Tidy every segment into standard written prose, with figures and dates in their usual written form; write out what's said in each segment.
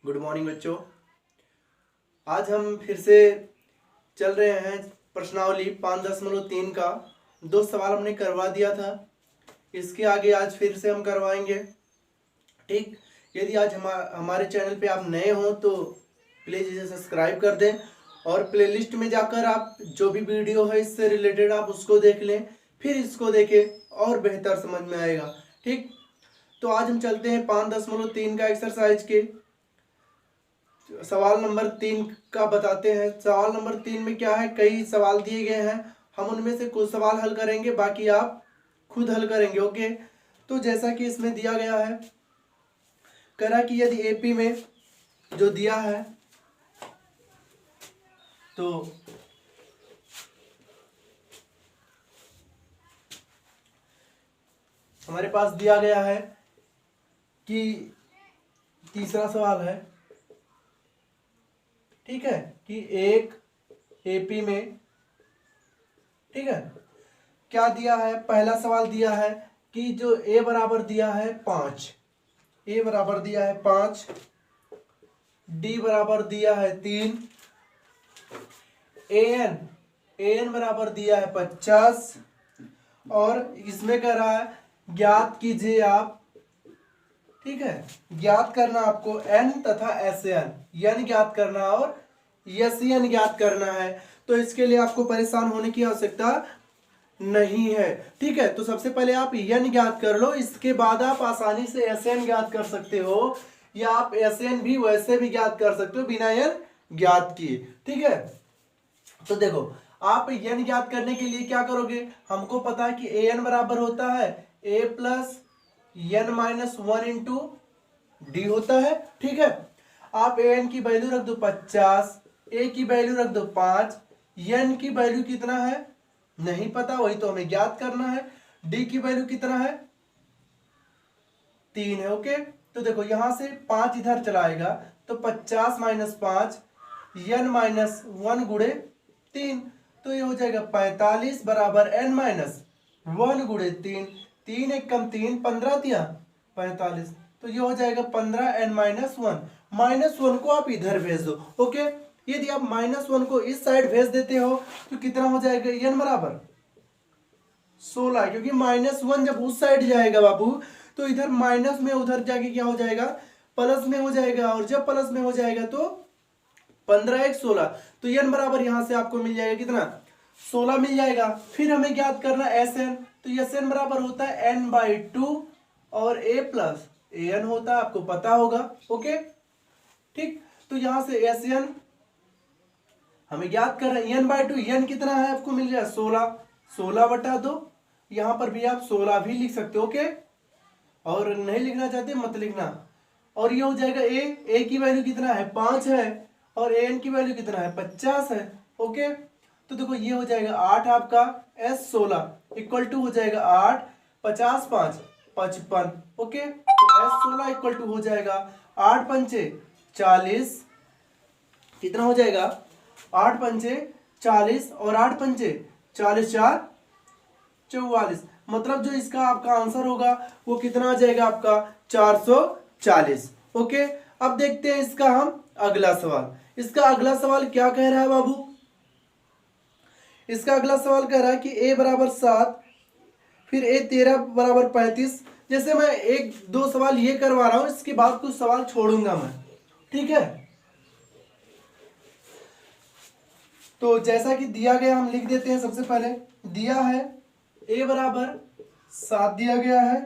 Good morning बच्चों। आज हम फिर से चल रहे हैं प्रश्नावली 5.3 का। 2 सवाल हमने करवा दिया था, इसके आगे आज फिर से हम करवाएंगे। ठीक, यदि आज हमारे चैनल पे आप नए हो तो प्लीज़ इसे सब्सक्राइब कर दें और प्लेलिस्ट में जाकर आप जो भी वीडियो है इससे रिलेटेड आप उसको देख लें, फिर इसको देखें और बेहतर समझ में आएगा। ठीक, तो आज हम चलते हैं 5.3 का एक्सरसाइज के सवाल नंबर 3 का बताते हैं। सवाल नंबर 3 में क्या है, कई सवाल दिए गए हैं, हम उनमें से कुछ सवाल हल करेंगे, बाकी आप खुद हल करेंगे। ओके, तो जैसा कि इसमें दिया गया है, कह रहा कि यदि एपी में जो दिया है तो हमारे पास दिया गया है कि तीसरा सवाल है, ठीक है, कि एक एपी में, ठीक है, क्या दिया है। पहला सवाल दिया है कि जो ए बराबर दिया है 5, ए बराबर दिया है 5, डी बराबर दिया है 3, एन बराबर दिया है 50 और इसमें कह रहा है ज्ञात कीजिए आप, ठीक है, ज्ञात करना आपको एन तथा एस एन ज्ञात करना और एस एन ज्ञात करना है। तो इसके लिए आपको परेशान होने की आवश्यकता नहीं है। ठीक है, तो सबसे पहले आप एन ज्ञात कर लो, इसके बाद आप आसानी से एस एन ज्ञात कर सकते हो, या आप एस एन भी वैसे भी ज्ञात कर सकते हो बिना एन ज्ञात किए। ठीक है, तो देखो आप एन ज्ञात करने के लिए क्या करोगे, हमको पता है कि ए एन बराबर होता है a plus n minus 1 into d होता है। ठीक है, आप ए एन की वैल्यू रख दो 50, ए की वैल्यू रख दो 5, एन की वैल्यू कितना है नहीं पता, वही तो हमें ज्ञात करना है। डी की वैल्यू कितना है 3 है। ओके, तो देखो यहां से 5 इधर चलाएगा तो 50 माइनस 5 एन माइनस 1 गुणे 3, तो ये हो जाएगा 45 बराबर एन माइनस 1 गुणे 3, 3 एक कम 3, 15 दिया 45, तो ये हो जाएगा 15 एन माइनस 1। -1 को आप इधर भेज दो। ओके, यदि आप -1 को इस साइड भेज देते हो तो कितना हो जाएगा, एन बराबर 16, क्योंकि -1 जब उस साइड जाएगा बाबू तो इधर माइनस में उधर जाके क्या हो जाएगा, प्लस में हो जाएगा, और जब प्लस में हो जाएगा तो 15 एक 16, तो एन बराबर यहां से आपको मिल जाएगा कितना, 16 मिल जाएगा। फिर हमें ज्ञात करना एस एन, तो एस एन बराबर होता है n/2 और a प्लस ए एन होता है, आपको पता होगा। ओके, ठीक, तो यहां से एस एन हमें ज्ञात करना है, n/2 एन कितना है आपको मिल जाएगा 16, 16/2, यहां पर भी आप 16 भी लिख सकते हो। ओके, और नहीं लिखना चाहते मत लिखना। और ये हो जाएगा ए की वैल्यू कितना है 5 है, और एन की वैल्यू कितना है 50 है। ओके, तो देखो ये हो जाएगा 8 आपका, एस 16 इक्वल टू हो जाएगा 8, 50 5 55। ओके, तो एस 16 इक्वल टू हो जाएगा 8 पंचे 40, कितना हो जाएगा 8 पंचे 40 और 8 पंचे 40 4 44, मतलब जो इसका आपका आंसर होगा वो कितना आ जाएगा आपका 440। ओके, अब देखते हैं इसका हम अगला सवाल। इसका अगला सवाल क्या कह रहा है बाबू, इसका अगला सवाल कह रहा है कि a बराबर 7, फिर a 13 बराबर 35। जैसे मैं 1-2 सवाल ये करवा रहा हूं, इसके बाद कुछ सवाल छोड़ूंगा मैं। ठीक है, तो जैसा कि दिया गया हम लिख देते हैं। सबसे पहले दिया है a बराबर 7 दिया गया है,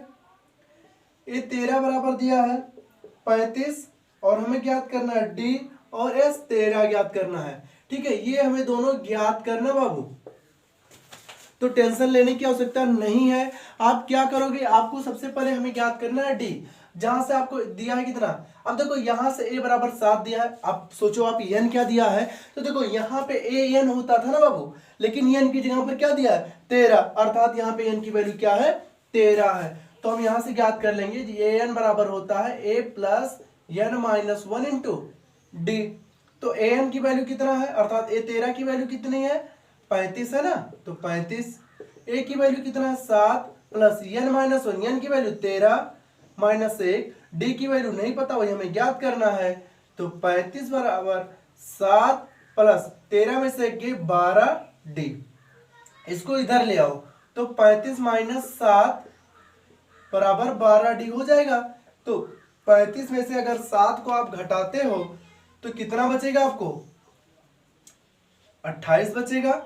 a 13 बराबर दिया है 35, और हमें ज्ञात करना है d और s 13 ज्ञात करना है। ठीक है, ये हमें दोनों ज्ञात करना बाबू, तो टेंशन लेने की आवश्यकता नहीं है। आप क्या करोगे, आपको सबसे पहले हमें ज्ञात करना है डी, जहां से आपको दिया है कितना। अब देखो यहां से a बराबर 7 दिया है, अब सोचो आप n क्या दिया है, तो देखो यहाँ पे a n होता था ना बाबू, लेकिन n की जगह पर क्या दिया है 13, अर्थात यहाँ पे n की वैल्यू क्या है 13 है। तो हम यहां से ज्ञात कर लेंगे a n बराबर होता है a plus n minus 1 into D. तो a n की वैल्यू कितना है, अर्थात a 13 की वैल्यू कितनी है 35 है ना, तो 35, a की वैल्यू कितना है 7 प्लस n माइनस 1, n की वैल्यू 13 माइनस 1, डी की वैल्यू नहीं पता, वही हमें ज्ञात करना है तो 35 बराबर 7 प्लस 13 में से गए 12D। इसको इधर ले आओ तो 35 माइनस 7 बराबर 12D हो जाएगा। तो 35 में से अगर 7 को आप घटाते हो तो कितना बचेगा आपको? 28 बचेगा।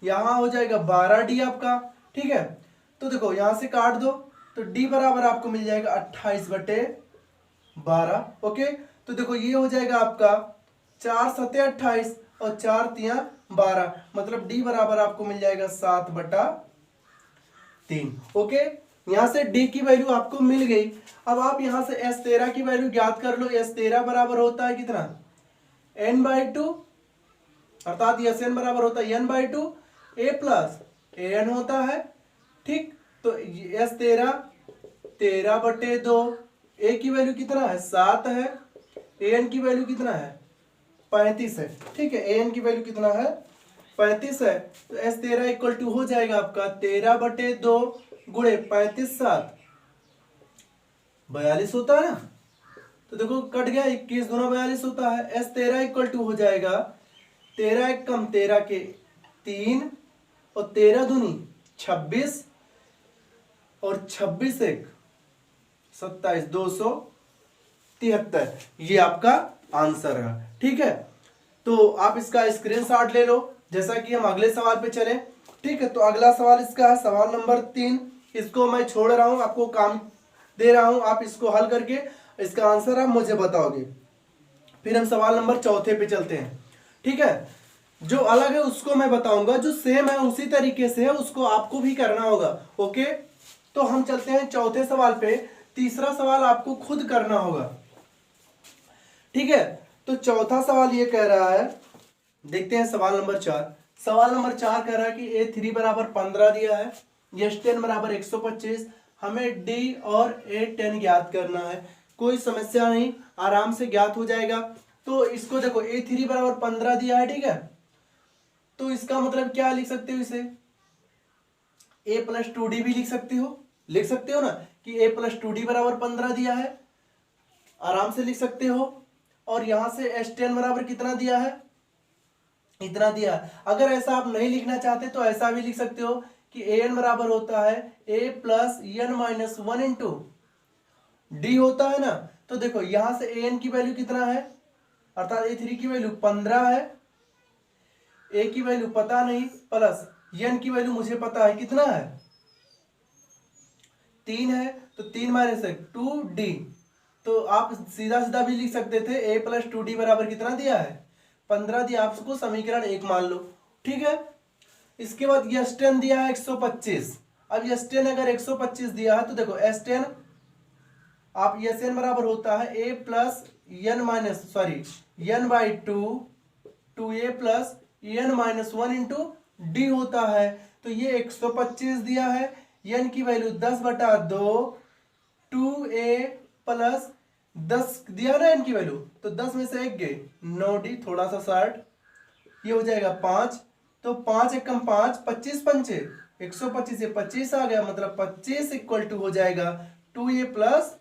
यहां हो जाएगा 12D आपका। ठीक है, तो देखो यहां से काट दो तो D बराबर आपको मिल जाएगा 28/12। ओके, तो देखो ये हो जाएगा आपका 4 सत्ते 28 और 4 तिया 12, मतलब D बराबर आपको मिल जाएगा 7/3। ओके, यहां से D की वैल्यू आपको मिल गई। अब आप यहां से S13 की वैल्यू ज्ञात कर लो। S13 बराबर होता है कितना? n/2, अर्थात Sn बराबर होता है n/2 a प्लस an होता है। ठीक, तो S13 13/2, a की वैल्यू कितना है? 7 है, an की वैल्यू कितना है? 35 है। ठीक है, an की वैल्यू कितना है? 35 है। तो S13 इक्वल टू हो जाएगा आपका 13/2 गुणे 35 7 42 होता है ना। तो देखो कट गया, 21 दूना 42 होता है। S13 इक्वल टू हो जाएगा 13 एक कम 13 के 3 और 13 दूनी 26 और 26 एक 27, 273। ये आपका आंसर है। ठीक है, तो आप इसका स्क्रीनशॉट ले लो जैसा कि हम अगले सवाल पे चले। ठीक है, तो अगला सवाल इसका है सवाल नंबर 3। इसको मैं छोड़ रहा हूं, आपको काम दे रहा हूं, आप इसको हल करके इसका आंसर आप मुझे बताओगे। फिर हम सवाल नंबर 4 पे चलते हैं। ठीक है, जो अलग है उसको मैं बताऊंगा, जो सेम है उसी तरीके से है उसको आपको भी करना होगा। ओके, तो हम चलते हैं 4थे सवाल पे। तीसरा सवाल आपको खुद करना होगा। ठीक है, तो चौथा सवाल ये कह रहा है, देखते हैं सवाल नंबर 4। सवाल नंबर 4 कह रहा है कि A3 बराबर 15 दिया है, S10 बराबर 125, हमें D और A10 ज्ञात करना है। कोई समस्या नहीं, आराम से ज्ञात हो जाएगा। तो इसको देखो A3 बराबर 15 दिया है। ठीक है, तो इसका मतलब क्या लिख सकते हो? इसे a प्लस 2D भी लिख सकते हो ना, कि a प्लस 2D बराबर 15 दिया है, आराम से लिख सकते हो। और यहां से S10 बराबर कितना दिया है? इतना दिया है। अगर ऐसा आप नहीं लिखना चाहते तो ऐसा भी लिख सकते हो कि an बराबर होता है a plus n minus 1 into d होता है ना। तो देखो यहां से an की वैल्यू कितना है, अर्थात A3 की वैल्यू 15 है, a की वैल्यू पता नहीं, प्लस n की वैल्यू मुझे पता है कितना है? 3 है। तो 3 माइनस 2D। तो आप सीधा सीधा भी लिख सकते थे a प्लस 2D बराबर कितना दिया है? 15 दिया। आपको समीकरण 1 मान लो। ठीक है, इसके बाद S10 दिया है 125। अब S10 अगर 125 दिया है तो देखो S10 आप Sn बराबर होता है a plus n minus n/2 2a plus n minus 1 into d होता है। तो ये 125 दिया है, n की वैल्यू 10/2 2a प्लस 10 दिया ना n की वैल्यू, तो 10 में से 1 गए 9D, थोड़ा सा 60, ये हो जाएगा 5। तो 5 एक कम 5, 25 पंचे 125 से 25 आ गया, मतलब 25 इक्वल टू हो जाएगा 2a प्लस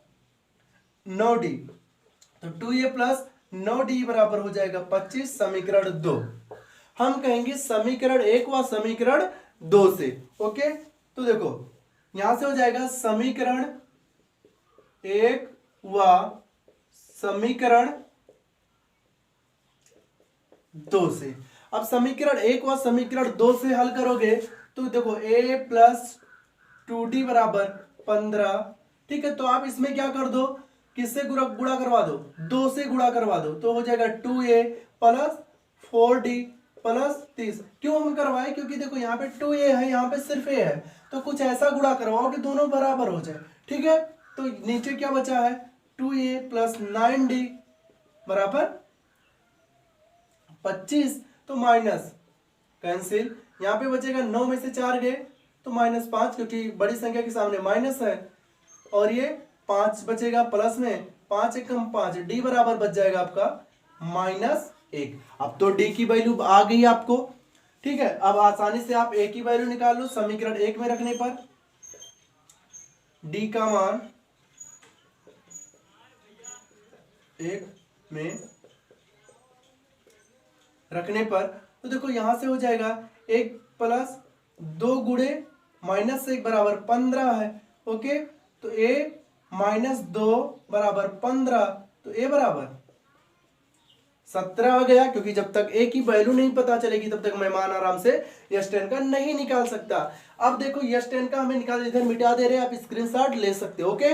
9D। तो 2a प्लस 9D बराबर हो जाएगा 25, समीकरण 2। हम कहेंगे समीकरण 1 व समीकरण 2 से। ओके, तो देखो यहां से हो जाएगा समीकरण 1 व समीकरण 2 से। अब समीकरण 1 व समीकरण 2 से हल करोगे तो देखो a प्लस 2D बराबर 15। ठीक है, तो आप इसमें क्या कर दो, किससे गुणा करवा दो? 2 से गुणा करवा दो, तो हो जाएगा 2a प्लस 4D प्लस 30। क्यों हम करवाए? क्योंकि देखो यहाँ पे 2a है, यहाँ पे सिर्फ a है, तो कुछ ऐसा गुणा करवाओ कि दोनों बराबर हो जाए। ठीक है, तो नीचे क्या बचा है? 2a प्लस 9D बराबर 25। तो माइनस कैंसिल, यहाँ पे बचेगा 9 में से 4 गए तो -5, क्योंकि बड़ी संख्या के सामने माइनस है। और ये 5 बचेगा प्लस में, 5 एक कम 5, डी बराबर बच जाएगा आपका -1। अब तो डी की वैल्यू आ गई आपको। ठीक है, अब आसानी से आप ए की वैल्यू निकाल लो समीकरण 1 में रखने पर। डी का मान 1 में रखने पर, तो देखो यहाँ से हो जाएगा 1 प्लस 2 गुणे माइनस 1 बराबर 15 है। ओके, तो a माइनस 2 बराबर 15, तो a बराबर 17 आ गया, क्योंकि जब तक a की वैल्यू नहीं पता चलेगी तब तक मैं मान आराम से यस 10 का नहीं निकाल सकता। अब देखो यस 10 का हमें निकाल, इधर मिटा दे रहे हैं, आप स्क्रीनशॉट ले सकते हो। ओके,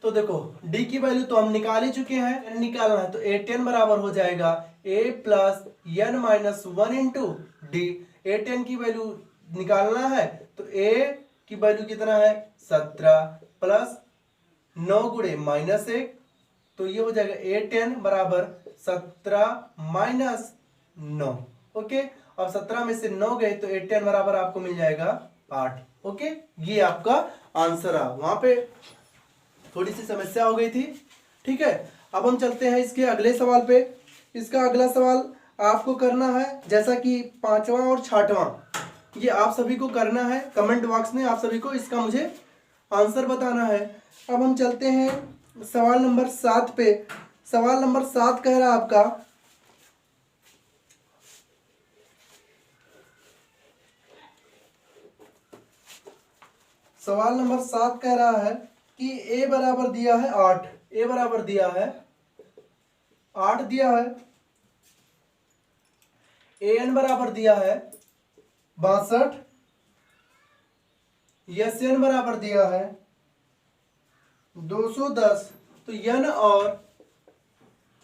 तो देखो d की वैल्यू तो हम निकाल ही चुके हैं, निकालना है तो a10 बराबर हो जाएगा a plus n minus 1 into D. a10 की वैल्यू निकालना है तो a की वैल्यू कितना है 17 प्लस 9 गुणे माइनस 1, तो ये हो जाएगा a10 बराबर 17 माइनस 9। ओके, अब 17 में से 9 गए तो a10 बराबर आपको मिल जाएगा 8। ओके, ये आपका आंसर है। वहां पे थोड़ी सी समस्या हो गई थी। ठीक है, अब हम चलते हैं इसके अगले सवाल पे। इसका अगला सवाल आपको करना है, जैसा कि 5वां और 6वां, ये आप सभी को करना है। कमेंट बॉक्स में आप सभी को इसका मुझे आंसर बताना है। अब हम चलते हैं सवाल नंबर 7 पे। सवाल नंबर 7 कह रहा है आपका, सवाल नंबर 7 कह रहा है कि a बराबर दिया है 8, a बराबर दिया है 8 दिया है, an बराबर दिया है 62, n बराबर दिया है 210। तो n और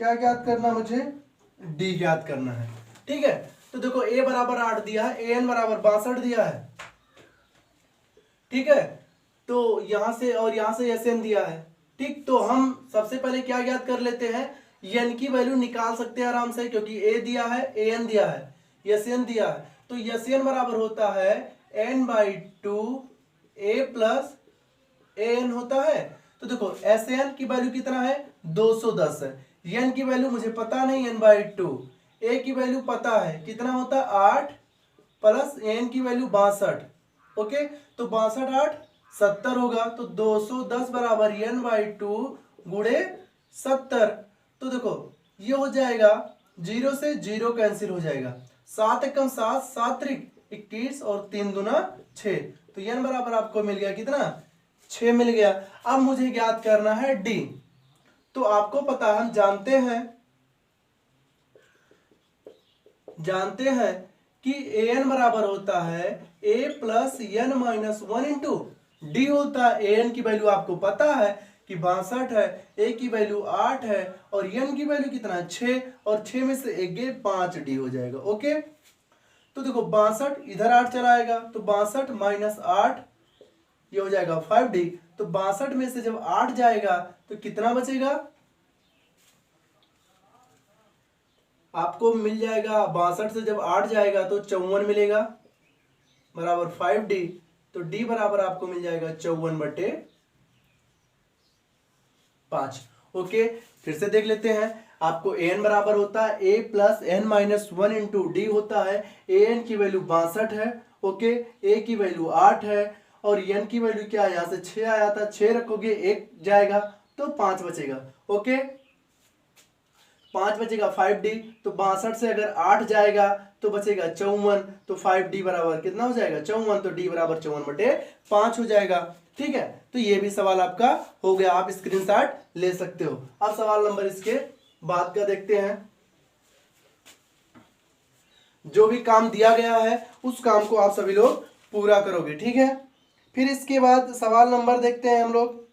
क्या ज्ञात करना, मुझे d ज्ञात करना है। ठीक है, तो देखो a बराबर 8 दिया है, an बराबर 62 दिया है। ठीक है, तो यहां से और यहां से Sn दिया है। ठीक, तो हम सबसे पहले क्या ज्ञात कर लेते हैं, n की वैल्यू निकाल सकते हैं आराम से, क्योंकि a दिया है, an दिया है, Sn दिया है। तो Sn बराबर होता है n/2 a प्लस an होता है। तो देखो Sn की वैल्यू कितना है 210 है, n की वैल्यू मुझे पता नहीं n/2, a की वैल्यू पता है कितना होता है 8 प्लस n की वैल्यू 62। ओके, तो 62 8 70 होगा, तो 210 बराबर n/2 गुणे 70। तो देखो ये हो जाएगा, 0 से 0 कैंसिल हो जाएगा, 7 एकम 7, 7 त्रिक 21 और 3 दूना 6, तो n बराबर आपको मिल गया कितना 6 मिल गया। अब मुझे ज्ञात करना है d। तो आपको पता है, हम जानते हैं कि an बराबर होता है a plus n minus 1 into d होता है। an की वैल्यू आपको पता है कि 62 है, a की वैल्यू 8 है और n की वैल्यू कितना है 6, और 6 में से 1 गए 5d हो जाएगा। ओके, तो देखो 62 इधर 8 चला आएगा, तो 62 माइनस 8 ये हो जाएगा 5d। तो 62 में से जब 8 जाएगा तो कितना बचेगा, आपको मिल जाएगा 62 से जब 8 जाएगा तो 54 मिलेगा बराबर 5d। तो d बराबर आपको मिल जाएगा 54/5। ओके, फिर से देख लेते हैं। आपको an बराबर होता है a plus n minus 1 into d होता है। an की वैल्यू 62 है। ओके, a की वैल्यू 8 है और n की वैल्यू क्या है, यहाँ से 6 आया था, 6 रखोगे 1 जाएगा तो 5 बचेगा। ओके, 5 बचेगा 5d। तो 62 से अगर 8 जाएगा तो बचेगा 54, तो 5d बराबर कितना हो जाएगा 54, तो d बराबर 54/5 हो जाएगा। ठीक है, तो ये भी सवाल आपका हो गया, आप स्क्रीनशॉट ले सकते हो। अब सवाल नंबर इसके बाद का देखते हैं। जो भी काम दिया गया है उस काम को आप सभी लोग पूरा करोगे। ठीक है, फिर इसके बाद सवाल नंबर देखते हैं हम लोग,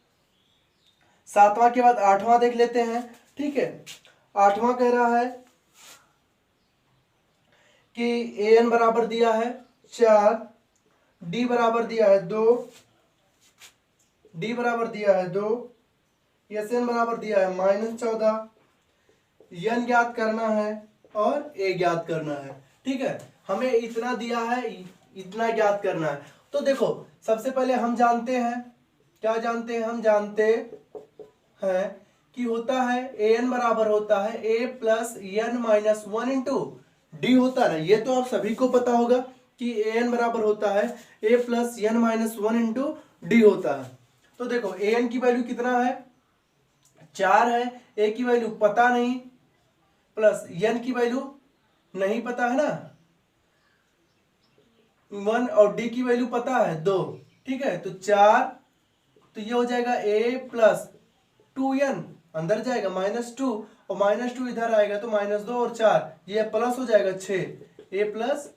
7वां के बाद 8वां देख लेते हैं। ठीक है, 8वां कह रहा है कि an बराबर दिया है 4, d बराबर दिया है 2, d बराबर दिया है 2, Sn बराबर दिया है -14, n ज्ञात करना है और a ज्ञात करना है। ठीक है, हमें इतना दिया है, इतना ज्ञात करना है। तो देखो सबसे पहले हम जानते हैं, क्या जानते हैं, हम जानते हैं कि होता है an बराबर होता है a plus n minus 1 into d होता है ना, ये तो आप सभी को पता होगा कि an बराबर होता है a plus n minus 1 into d होता है। तो देखो an की वैल्यू कितना है 4 है, a की वैल्यू पता नहीं, प्लस n की वैल्यू नहीं पता है ना 1 और d की वैल्यू पता है 2, ठीक है, तो 4, तो ये हो जाएगा a प्लस 2n, अंदर जाएगा -2 और -2 इधर आएगा तो -2 और 4, ये प्लस हो जाएगा 6, a प्लस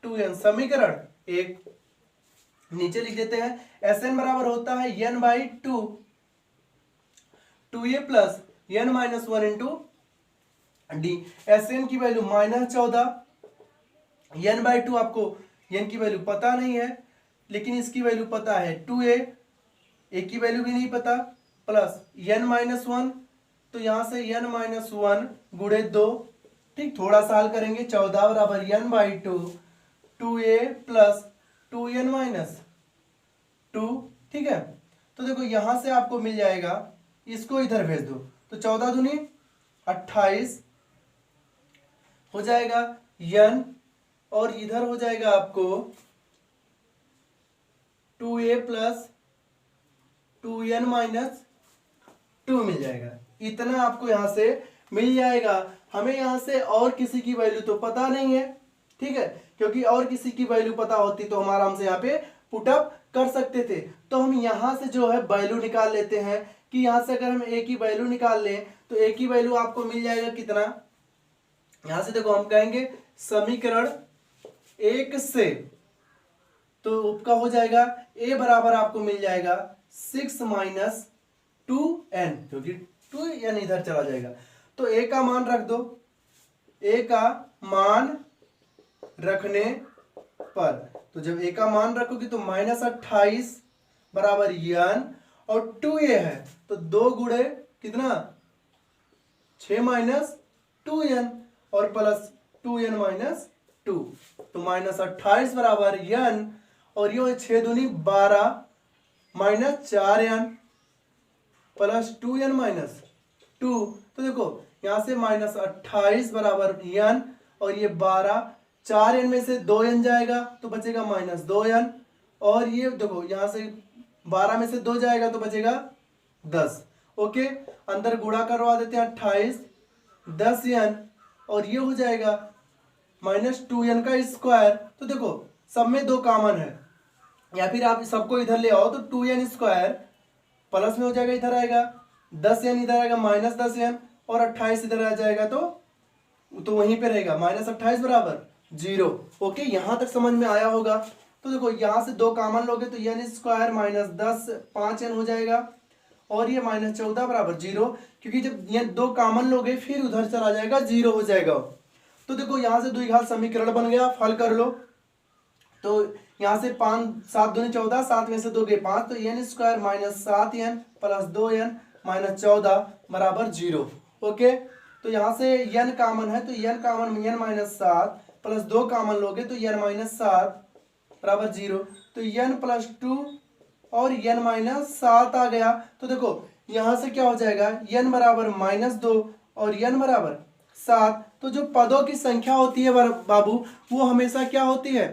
2n, समीकरण 1 नीचे लिख देते हैं। Sn बराबर होता है n by 2a plus n minus 1 into D. Sn की वैल्यू -14, n बाई 2 आपको n की वैल्यू पता नहीं है लेकिन इसकी वैल्यू पता है 2a, a की वैल्यू भी नहीं पता, प्लस n माइनस 1, तो यहां से n माइनस 1 गुणे 2, ठीक, थोड़ा सा हल करेंगे, 14 बराबर n by 2, 2a plus 2n minus 2, ठीक है। तो देखो यहां से आपको मिल जाएगा, इसको इधर भेज दो तो 14 दूनी 28 हो जाएगा n, और इधर हो जाएगा आपको 2a प्लस 2n माइनस 2 मिल जाएगा। इतना आपको यहां से मिल जाएगा। हमें यहां से और किसी की वैल्यू तो पता नहीं है, ठीक है, क्योंकि और किसी की वैल्यू पता होती तो हम आराम से यहाँ पे पुटअप कर सकते थे। तो हम यहां से जो है वैल्यू निकाल लेते हैं कि यहां से अगर हम a की वैल्यू निकाल लें तो a की वैल्यू आपको मिल जाएगा कितना, यहां से देखो हम कहेंगे समीकरण 1 से, तो आपका हो जाएगा a बराबर आपको मिल जाएगा 6 माइनस 2n, क्योंकि 2n इधर चला जाएगा, तो a का मान रख दो, a का मान रखने पर, तो जब a का मान रखोगे तो -28 बराबर n, और 2a है तो 2 गुणे कितना 6 माइनस 2n और प्लस 2n माइनस 2, तो -28 बराबर n, और ये 6 दूनी 12 minus 4n plus 2n minus 2, तो देखो यहां से -28 बराबर n, और ये 12, 4n में से 2n जाएगा तो बचेगा -2n, और ये देखो यहां से 12 में से 2 जाएगा तो बचेगा 10, ओके, अंदर गुणा करवा देते हैं 28 10n, और ये हो जाएगा -2n का स्क्वायर, तो देखो सब में 2 कॉमन है, या फिर आप सबको इधर ले आओ तो 2n स्क्वायर प्लस में हो जाएगा, इधर आएगा 10n, इधर आएगा -10n, और 28 इधर आ जाएगा तो वहीं पे रहेगा -28 बराबर 0, ओके, यहां तक समझ में आया होगा। तो देखो यहां से 2 कॉमन लोगे तो n स्क्वायर -10 5n हो जाएगा, और ये -14 बराबर 0, क्योंकि जब ये 2 कॉमन लोगे फिर उधर चला जाएगा 0 हो जाएगा। तो देखो यहां से द्विघात समीकरण बन गया, हल कर लो, तो यहां से 5 7 दूनी 14, 7 में से 2 गए 5, तो n square -7n plus 2n -14 बराबर 0, ओके, तो यहां से n कॉमन है तो n common n -7 plus 2 common लोगे तो n -7 बराबर 0, तो n प्लस 2 और n -7 आ गया। तो देखो यहां से क्या हो जाएगा, n बराबर -2 और n बराबर 7, तो जो पदों की संख्या होती है बाबू वो हमेशा क्या होती है,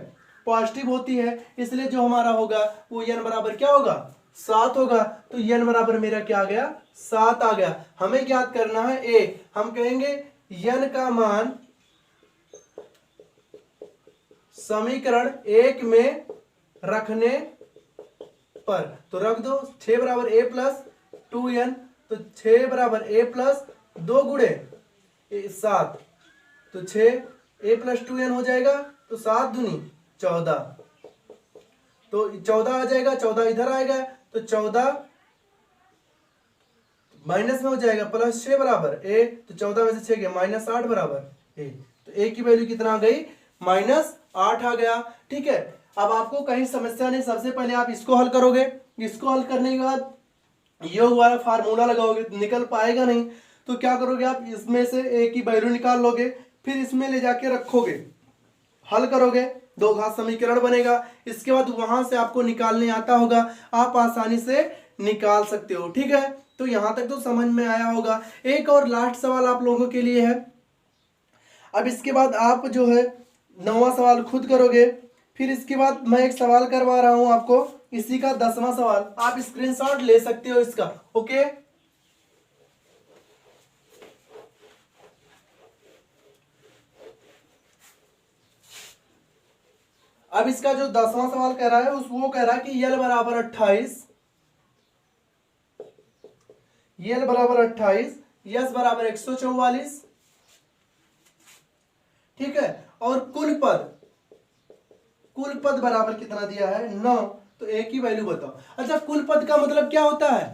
पॉजिटिव होती है, इसलिए जो हमारा होगा वो n बराबर क्या होगा 7 होगा, तो n बराबर मेरा क्या आ गया 7 आ गया। हमें ज्ञात करना है a, हम कहेंगे n का मान समीकरण 1 में रखने पर, तो रख दो 6 बराबर a प्लस 2n, तो 6 बराबर a प्लस 2 गुणे 7, तो 6 a प्लस 2n हो जाएगा, तो 7 दूनी 14, तो 14 आ जाएगा, 14 इधर आएगा तो 14 माइनस में हो जाएगा प्लस 6 बराबर a, तो 14 में से 6 गया -8 बराबर a, तो a की वैल्यू कितना आ गई -8 आ गया, ठीक है। अब आपको कहीं समस्या नहीं, सबसे पहले आप इसको हल करोगे, इसको हल करने के बाद योग वाला फार्मूला लगाओगे, निकल पाएगा नहीं, तो क्या करोगे आप इसमें से a की वैल्यू निकाल लोगे, फिर इसमें ले जाके रखोगे, हल करोगे, 2 घात समीकरण बनेगा, इसके बाद वहां से आपको निकालने आता होगा, आप आसानी से निकाल सकते हो, ठीक है। तो यहां तक तो समझ में आया होगा। एक और लास्ट सवाल आप लोगों के लिए है, अब इसके बाद आप जो है 9वां सवाल खुद करोगे, फिर इसके बाद मैं एक सवाल करवा रहा हूं आपको, इसी का 10वां सवाल, आप स्क्रीनशॉट ले सकते हो इसका, ओके। अब इसका जो 10वां सवाल कह रहा है वो कह रहा है कि यल बराबर 28, यल बराबर 28, यस बराबर 144, ठीक है, और कुल पद बराबर कितना दिया है 9। तो एक ही वैल्यू बताओ। अच्छा, कुल पद का मतलब क्या होता है?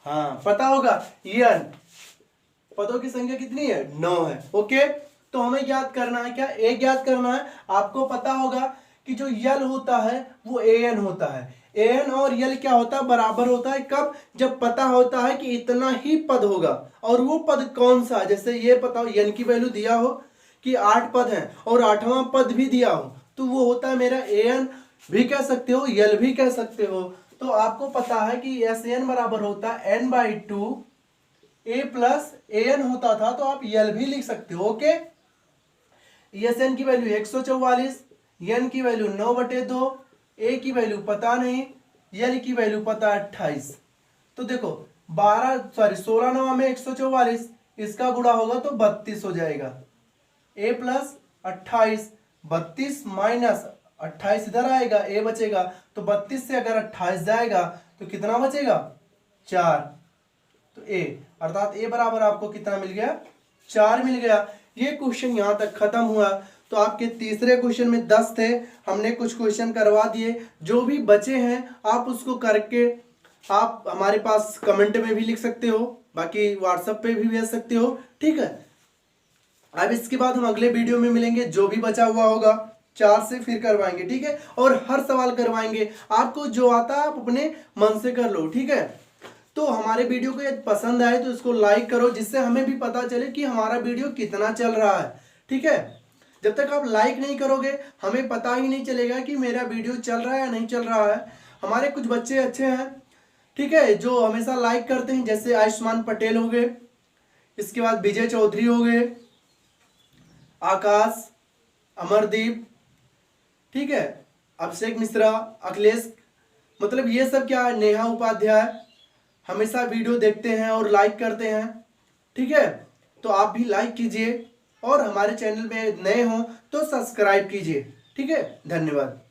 हाँ पता होगा, n पदों की संख्या कितनी है 9 है। ओके, तो हमें ज्ञात करना है क्या? एक ज्ञात करना है। आपको पता होगा कि जो यल होता है वो an होता है। an और यल क्या होता है? बराबर होता है। कब? जब पता होता है कि इतना ही पद होगा। और वो पद कौन सा? जैसे ये पता हो n की वैल्यू दिया हो कि 8 पद हैं और 8वां पद भी दिया हो, तो वो होता है मेरा an भी कह सकते हो, यल भी कह सकते हो। तो आपको पता है कि Sn बराबर होता है n/2, a प्लस an होता था तो आप यल भी लिख सकते हो। ओके, Sn की वैल्यू 144, n की वैल्यू 9/2, a की वैल्यू पता नहीं, यल की वैल्यू पता है 28। तो देखो 16 9 में 144, इसका गुणा होगा तो 32 हो जाएगा। a प्लस 28, 32 माइनस 28 इधर आएगा, a बचेगा। तो 32 से अगर 28 जाएगा तो कितना बचेगा? 4। तो a अर्थात a बराबर आपको कितना मिल गया? 4 मिल गया। ये क्वेश्चन यहां तक खत्म हुआ। तो आपके तीसरे क्वेश्चन में 10 थे, हमने कुछ क्वेश्चन करवा दिए। जो भी बचे हैं आप उसको करके आप हमारे पास कमेंट में भी लिख सकते हो, बाकी व्हाट्सएप पे भी भेज सकते हो। ठीक है, अब इसके बाद हम अगले वीडियो में मिलेंगे। जो भी बचा हुआ होगा 4 से फिर करवाएंगे, ठीक है, और हर सवाल करवाएंगे। आपको जो आता है आप अपने मन से कर लो, ठीक है। तो हमारे वीडियो को यदि पसंद आए तो इसको लाइक करो, जिससे हमें भी पता चले कि हमारा वीडियो कितना चल रहा है, ठीक है। जब तक आप लाइक नहीं करोगे हमें पता ही नहीं चलेगा कि मेरा वीडियो चल रहा है या नहीं चल रहा है। हमारे कुछ बच्चे अच्छे हैं, ठीक है, जो हमेशा लाइक करते हैं, जैसे आयुष्मान पटेल हो गए, इसके बाद विजय चौधरी हो गए, आकाश, अमरदीप, ठीक है, अभिषेक मिश्रा, अखिलेश, मतलब ये सब क्या है, नेहा उपाध्याय, हमेशा वीडियो देखते हैं और लाइक करते हैं, ठीक है। तो आप भी लाइक कीजिए और हमारे चैनल में नए हो तो सब्सक्राइब कीजिए, ठीक है। धन्यवाद।